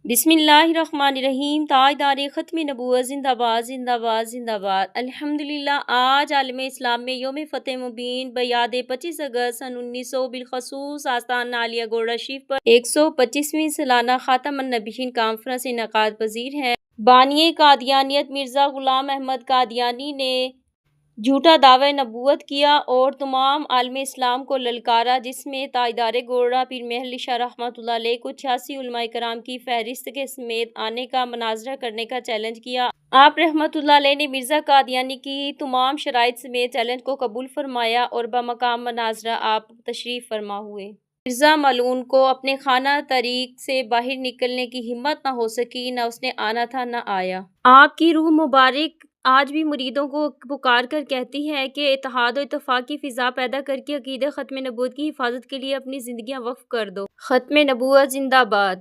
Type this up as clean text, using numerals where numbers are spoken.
बिस्मिल्लाहिर्रहमानिर्रहीम। ताजदार ख़त्म नबूवत ज़िंदाबाद ज़िंदाबाद ज़िंदाबाद। अल्हम्दुलिल्लाह। आज आलम इस्लाम में यौम फ़तेह मुबीन बयाद 25 अगस्त सन 1900 बिलखसूस आस्तान आलिया गोड़ा शरीफ पर 125वीं सालाना ख़ातमुन नबीयीन कॉन्फ्रेंस इनेकाद पज़ीर है। बानिए कादियानियत मिर्ज़ा ग़ुलाम अहमद कादियानी ने झूठा दावा नबूवत किया और तमाम आलम इस्लाम को ललकारा, जिसमें ताजदार गोड़ा पीर महल शाह रहमतुल्लाह अलैह को 86 उलमाए कराम की फहरिस्त के समेत आने का मुनाजरा करने का चैलेंज किया। आप रहमतुल्लाह अलैह ने मिर्ज़ा कादियानी की तमाम शराइत समेत चैलेंज को कबूल फरमाया और बमकाम मुनाजरा आप तशरीफ़ फरमा हुए। मिर्ज़ा मलऊन को अपने खाना तरीक से बाहर निकलने की हिम्मत न हो सकी, न उसने आना था न आया। आपकी रूह मुबारक आज भी मुरीदों को पुकार कर कहती है कि इत्तेहाद और इत्तेफाक की फ़िज़ा पैदा करके अक़ीदा ख़त्म नबूवत की हिफाजत के लिए अपनी ज़िंदगियाँ वक्फ़ कर दो। ख़त्म नबूवत ज़िंदाबाद।